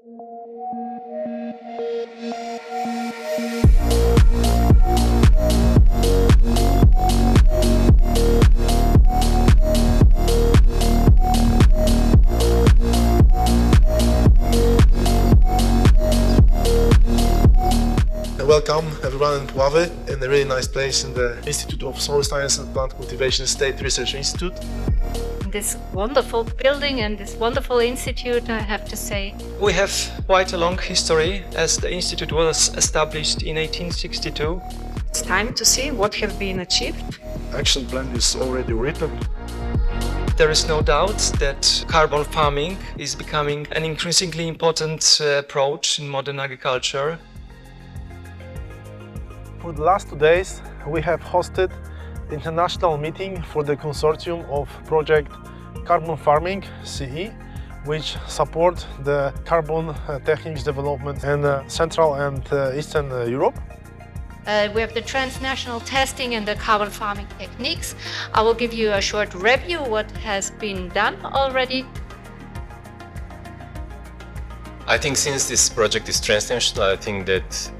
Welcome everyone in Pulawy, in a really nice place in the Institute of Soil Science and Plant Cultivation State Research Institute. This wonderful building and this wonderful institute, I have to say. We have quite a long history, as the institute was established in 1862. It's time to see what has been achieved. Action plan is already written. There is no doubt that carbon farming is becoming an increasingly important approach in modern agriculture. For the last 2 days, we have hosted the international meeting for the consortium of project Carbon Farming CE, which support the carbon techniques development in Central and Eastern Europe. We have the transnational testing and the carbon farming techniques. I will give you a short review what has been done already. I think since this project is transnational, I think that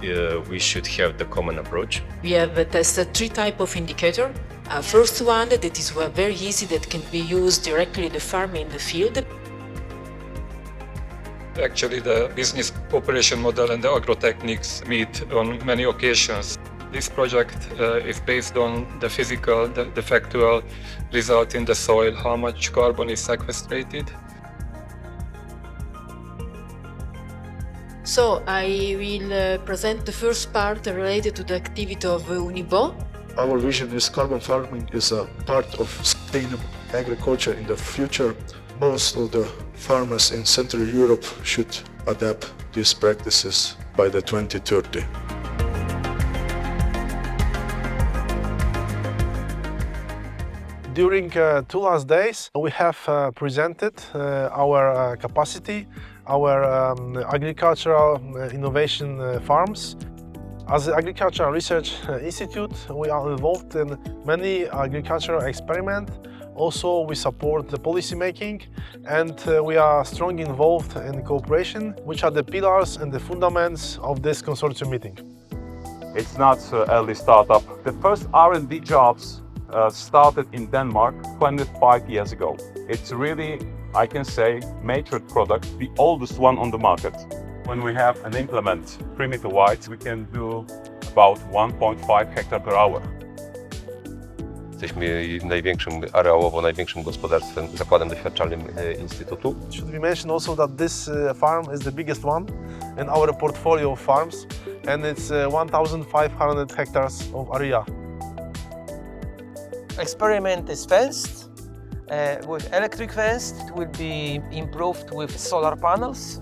we should have the common approach. We have tested 3 types of indicator. First one that is very easy, that can be used directly in the farm in the field. Actually, the business operation model and the agrotechnics meet on many occasions. This project is based on the physical, the factual result in the soil, how much carbon is sequestrated. So I will present the first part related to the activity of Unibo. Our vision is carbon farming is a part of sustainable agriculture in the future. Most of the farmers in Central Europe should adapt these practices by the 2030. During 2 last days, we have presented our capacity, our agricultural innovation farms. As the Agricultural Research Institute, we are involved in many agricultural experiments. Also, we support the policy making, and we are strongly involved in cooperation, which are the pillars and the fundaments of this consortium meeting. It's not an early startup. The first R&D jobs started in Denmark 25 years ago. It's really, I can say, major product, the oldest one on the market. When we have an implement 3 meter wide, we can do about 1.5 hectare per hour. Jesteśmy areałowo największym gospodarstwem, zakładem doświadczalnym Instytutu. Should we mention also that this farm is the biggest one in our portfolio of farms, and it's 1,500 hectares of area. Experiment is fenced with electric fence. It will be improved with solar panels.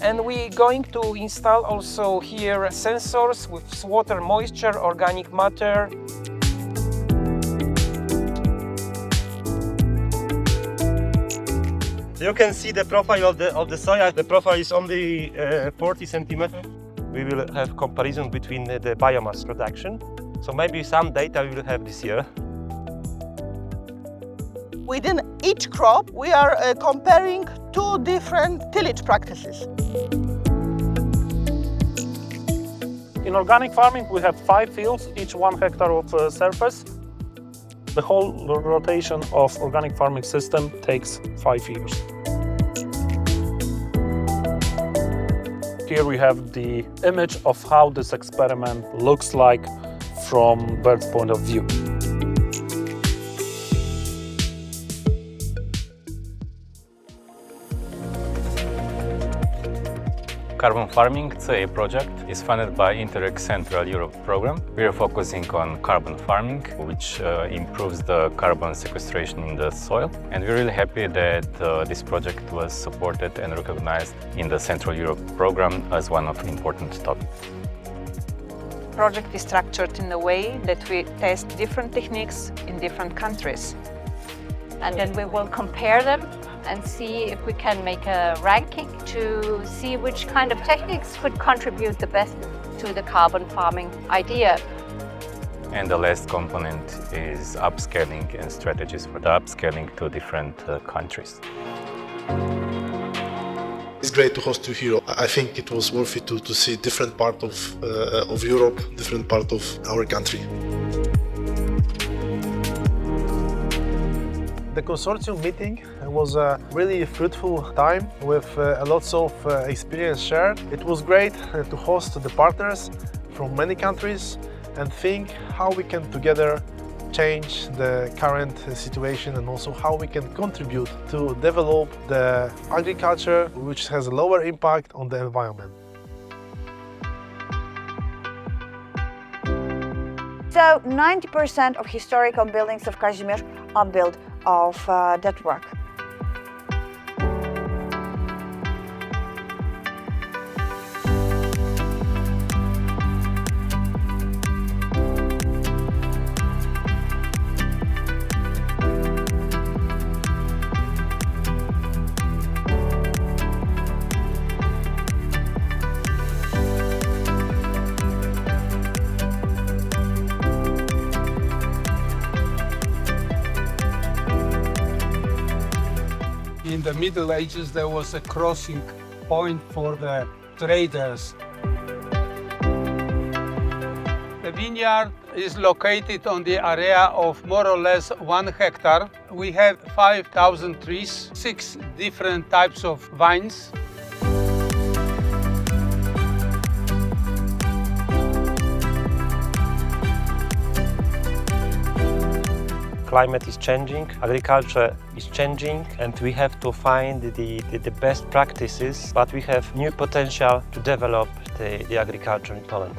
And we're going to install also here sensors with water, moisture, organic matter. You can see the profile of the soil. The profile is only 40 centimeters. We will have comparison between the biomass production. So maybe some data we will have this year. Within each crop, we are comparing 2 different tillage practices. In organic farming, we have 5 fields, each 1 hectare of surface. The whole rotation of organic farming system takes 5 years. Here we have the image of how this experiment looks like from bird's point of view. Carbon Farming CE project is funded by Interreg Central Europe program. We are focusing on carbon farming, which improves the carbon sequestration in the soil. And we're really happy that this project was supported and recognized in the Central Europe program as one of the important topics. The project is structured in a way that we test different techniques in different countries. And then we will compare them and see if we can make a ranking to see which kind of techniques could contribute the best to the carbon farming idea. And the last component is upscaling and strategies for the upscaling to different countries. It's great to host you here. I think it was worth it to see different part of Europe, different part of our country. The consortium meeting was a really fruitful time with lots of experience shared. It was great to host the partners from many countries and think how we can together change the current situation and also how we can contribute to develop the agriculture which has a lower impact on the environment. So 90% of historical buildings of Kazimierz are built of that work. In the Middle Ages, there was a crossing point for the traders. The vineyard is located on the area of more or less 1 hectare. We have 5,000 trees, 6 different types of vines. Climate is changing, agriculture is changing, and we have to find the best practices, but we have new potential to develop the agriculture in Poland.